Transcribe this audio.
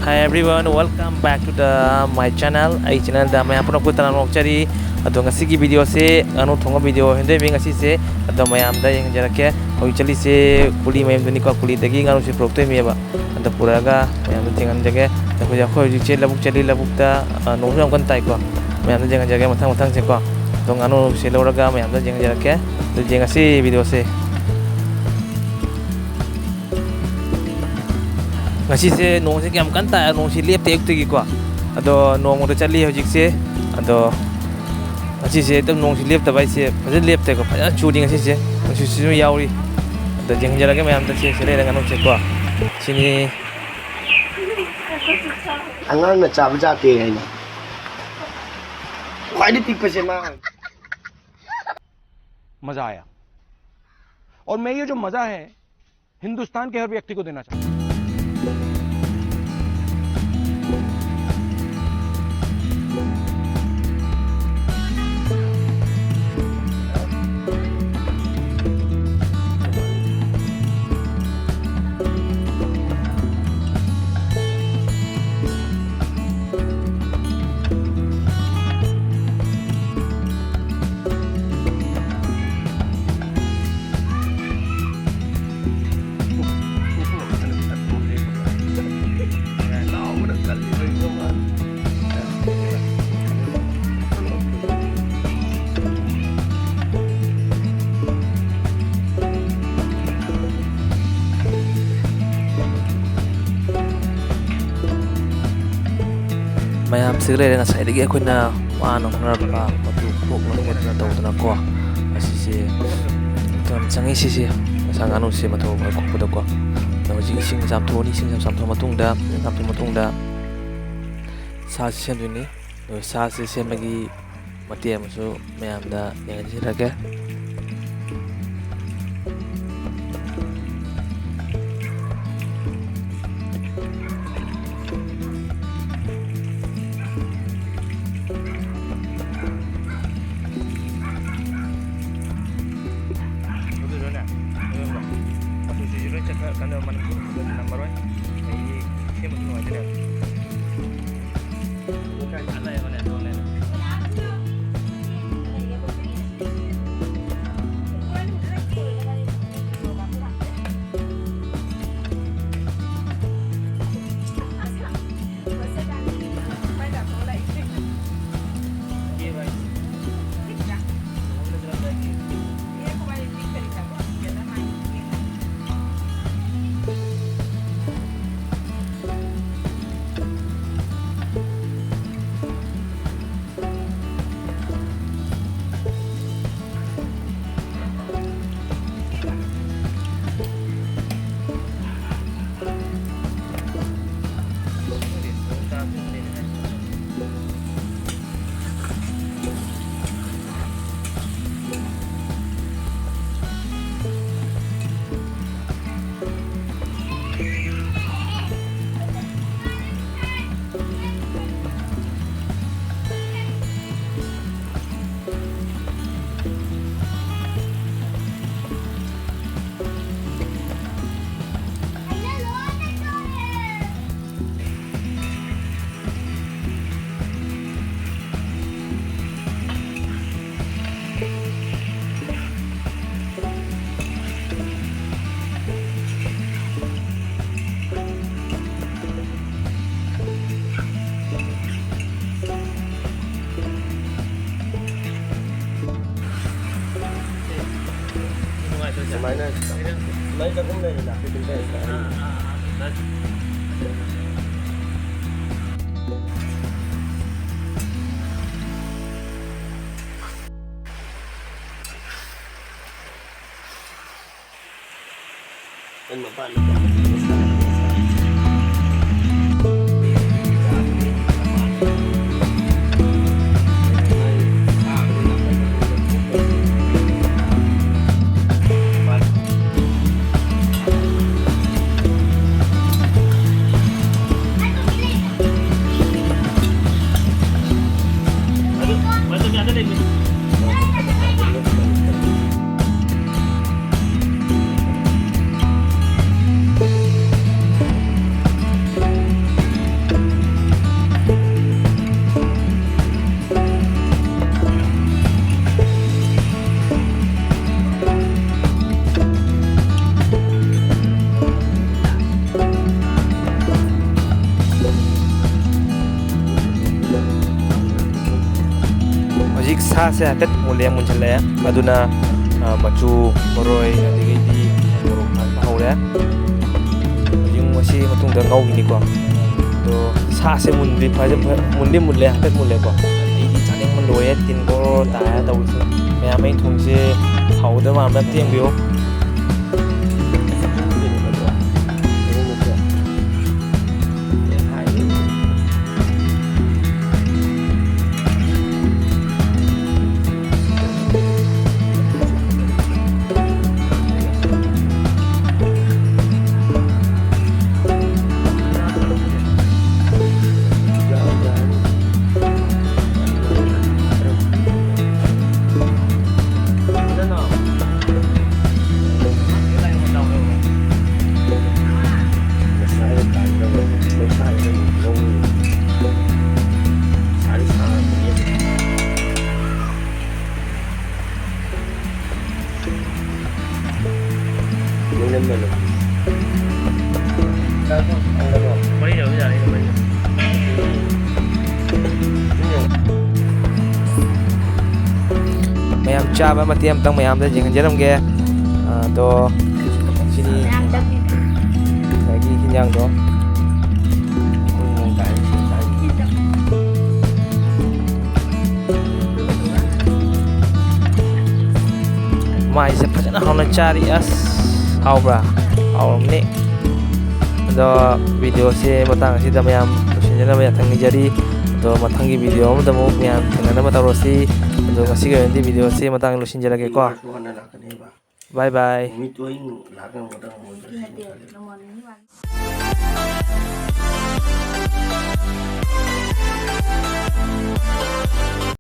Hi everyone, welcome back to my channel. I channel da maya pura ko tanan chari ado ngasi gi video se anu thonga video hende mi ngasi se ado mayam da yang jarake hoi chali se kuli mayam dani ko kuli dagi nganu se prokte mi ba ado pura ga mayam da jangan jage da ko ja khoi ji che labuk chali labuk da no ram kan tai ko mayam da jangan jage mathang mathang se ko ado nganu se lora ga mayam da jangan jarake da jangan si video se ngasi nong se kyam kan ta nong si lep te ek te gi kwa ado nong mo chali hojik se ado ngasi se tam nong si lep ta bai se phajin lep te ko phajin chu ding ngasi se ngasi si nu yauri ado jeng jara ke mayam ta se le le nganu se kwa sini angang na chab ja ke hai na khwai di tik pe se ma मजा आया और मैं ये जो मजा है हिंदुस्तान के हर व्यक्ति को देना चाहता हूं mayam sigre na sai dagi akoina wa no nar ba matu phok no ko na taw na ko asi se tam changi si se sang anu se matu ko ko da ko na ji sing sam tho ni sing sam tho matung da sam tho matung da sa se sen ni sa se se magi mati am so mayam da yang ji ra ke kan man ko number 1 ai ke mo no ajena bukan ala ya mana online Mainan. Main ka kumna na pipinta ka. Kan mapano ka. ꯁꯥꯁꯦ ꯍꯥꯏꯐꯦꯠ ꯃꯨꯟꯁꯜꯂꯛꯑꯦ ꯑꯗꯨꯅ ꯃꯆꯨ ꯃꯔꯣꯏ ꯑꯗꯒꯤꯗꯤ ꯃꯣꯔꯣꯛ ꯊꯥꯛꯄ ꯍꯧꯔꯦ ꯍꯧꯖꯤꯛ ꯃꯁꯤ ꯃꯇꯨꯡꯗ ꯉꯧꯈꯤꯅꯤꯀꯣ ꯑꯗꯣ ꯁꯥꯁꯦ ꯃꯨꯜꯂꯦ ꯍꯥꯏꯐꯦꯠ ꯃꯨꯜꯂꯦꯀꯣ ꯑꯩꯗꯤ ꯆꯥꯅꯤꯡꯕ ꯂꯣꯏꯔꯦ ꯇꯤꯟ ꯒꯣꯔꯣ ꯇꯥꯔ ꯇꯧꯕꯁꯦ ꯃꯌꯥꯝ ꯑꯩ ꯊꯣꯡꯁꯦ ꯍꯥꯎꯗꯕ ꯃꯥꯟꯕ ꯑꯝꯇ ꯌꯦꯡꯕꯤꯌꯨ ꯃꯌꯥꯝ ꯆꯥꯕ ꯃꯇꯦꯛ ꯑꯃꯇꯪ ꯃꯌꯥꯝꯗ ꯌꯦꯡꯍꯟꯖꯔꯝꯒꯦ ꯑꯗꯣ ꯁꯤꯅꯤ ꯉꯁꯥꯏꯒꯤ ꯍꯤꯟꯖꯥꯡꯗꯣ ꯃꯥꯏꯁꯦ ꯐꯖꯅ ꯍꯥꯎꯅ ꯆꯥꯔꯤ ꯑꯁ ꯍꯥꯎꯕ꯭ꯔꯥ ꯍꯥꯎꯔꯝꯅꯤ ꯑꯗꯣ ꯚꯤꯗꯤꯑꯣꯁꯦ ꯃꯇꯥꯡ ꯑꯁꯤꯗ ꯃꯌꯥꯝ ꯂꯣꯏꯁꯤꯟꯖꯅꯕ ꯌꯥꯊꯪ ꯅꯤꯖꯔꯤ ꯑꯗꯣ ꯃꯊꯪꯒꯤ ꯚꯤꯗꯤꯑꯣ ꯑꯃꯗ ꯑꯃꯨꯛ ꯃꯌꯥꯝ ꯊꯦꯡꯅꯅꯕ ꯇꯧꯔꯁꯤ ꯑꯗꯣ ꯉꯁꯤꯒꯤ ꯑꯣꯏꯅꯗꯤ ꯚꯤꯗꯤꯑꯣꯁꯦ ꯃꯇꯥꯡ ꯂꯣꯏꯁꯤꯟꯖꯔꯒꯦꯀꯣ ꯕꯥꯏ ꯕꯥꯏ